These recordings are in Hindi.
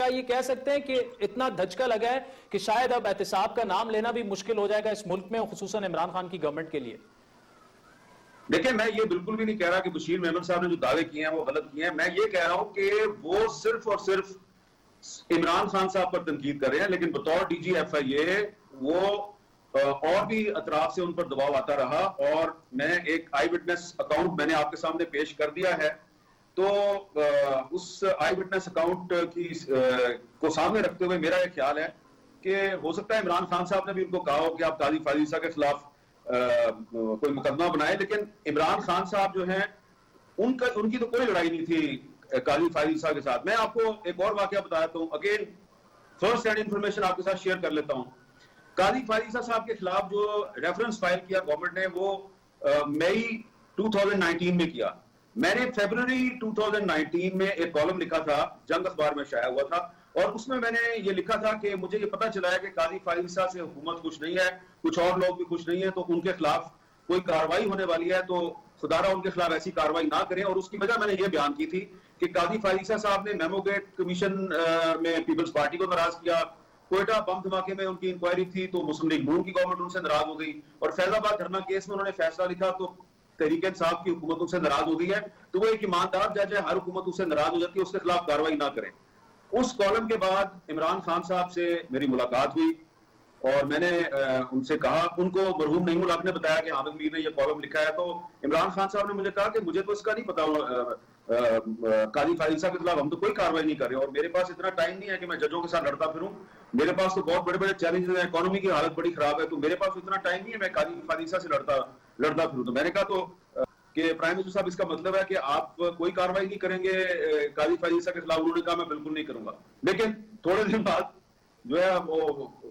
क्या ये कह सकते हैं कि इतना धचका लगा है कि शायद अब एहतिसाब का नाम लेना भी मुश्किल हो जाएगा इस मुल्क में, खुसूसन इमरान खान की गवर्नमेंट के लिए? देखिए, मैं ये बिल्कुल भी नहीं कह रहा कि बशीर मेमन साहब ने जो दावे किए हैं वो गलत किए हैं। मैं ये कह रहा हूं कि वो सिर्फ और सिर्फ इमरान खान साहब पर तनकीद कर रहे हैं, लेकिन बतौर DGFIA वो और भी अतराफ से उन पर दबाव आता रहा। और मैं एक आई विटनेस अकाउंट मैंने आपके सामने पेश कर दिया है, तो उस आई विटनेस अकाउंट की को सामने रखते हुए मेरा यह ख्याल है कि हो सकता है इमरान खान साहब ने भी उनको कहा हो कि आप काजी फायजीसा के खिलाफ कोई मुकदमा बनाए, लेकिन इमरान खान साहब जो हैं उनकी तो कोई लड़ाई नहीं थी काजी फायजीसा के साथ। मैं आपको एक और वाकया बताता हूं, अगेन फर्स्ट हैंड इंफॉर्मेशन आपके साथ शेयर कर लेता हूं। काजी फायजीसा साहब के खिलाफ जो रेफरेंस फाइल किया गवर्नमेंट ने वो मई 2019 में किया। मैंने फरवरी 2019 में एक कॉलम लिखा था, जंग अखबार में शाया हुआ था, और उसमें मैंने ये लिखा था कि मुझे ये पता चला है कि काजी फायजीसा से हुकूमत खुश नहीं है, कुछ और लोग भी खुश नहीं है, तो उनके खिलाफ कोई कार्रवाई होने वाली है, तो खुदारा उनके खिलाफ ऐसी कार्रवाई ना करें। और उसकी वजह मैंने ये बयान की थी कि काजी फायजीसा साहब ने मेमोगेट कमीशन में पीपल्स पार्टी को नाराज किया, कोयटा बम धमाके में उनकी इंक्वायरी थी तो मुस्लिम लीग नून की गवर्नमेंट उनसे नाराज हो गई, और फैजाबाद धरना केस में उन्होंने फैसला लिखा तो तहरीक इंसाफ की हुकूमत उनसे नाराज हो गई है। तो वो एक ईमानदार जज है, हर हुकूमत उससे नाराज हो जाती है, उसके खिलाफ कार्रवाई ना करें। उस कॉलम के बाद इमरान खान साहब से मेरी मुलाकात हुई और मैंने उनसे कहा, उनको मरहूम नईमुल हक ने बताया कि हामिद मीर ने यह कॉलम लिखा है, तो इमरान खान साहब ने मुझे कहा कि मुझे तो इसका नहीं पता, काजी फायजीसा के खिलाफ हम तो कोई कार्रवाई नहीं कर रहे, और मेरे पास इतना टाइम नहीं है कि मैं जजों के साथ लड़ता फिरूं, मेरे पास तो बहुत बड़े बड़े चैलेंजेस हैं, इकोनॉमी की हालत बड़ी खराब है, तो मेरे पास इतना टाइम नहीं है मैं काजी फायजीसा से लड़ता फिरूं। तो मैंने कहा तो कि प्राइम मिनिस्टर साहब इसका मतलब है कि आप कोई कार्रवाई नहीं करेंगे काजी फायजीसा के खिलाफ? उन्होंने कहा मैं बिल्कुल नहीं करूंगा। लेकिन थोड़े दिन बाद जो है वो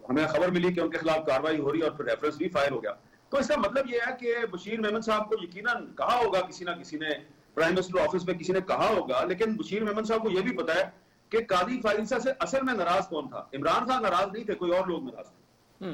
हमें खबर मिली कि उनके खिलाफ कार्रवाई हो रही है और फिर रेफरेंस भी फाइल हो गया। तो इसका मतलब यह है कि बशीर मेमन साहब को यकीनन कहा होगा किसी ना किसी ने, प्राइम मिनिस्टर ऑफिस में किसी ने कहा होगा, लेकिन बशीर मेमन साहब को यह भी पता है कि काजी फायजीसा से असल में नाराज कौन था। इमरान खान नाराज नहीं थे, कोई और लोग नाराज थे।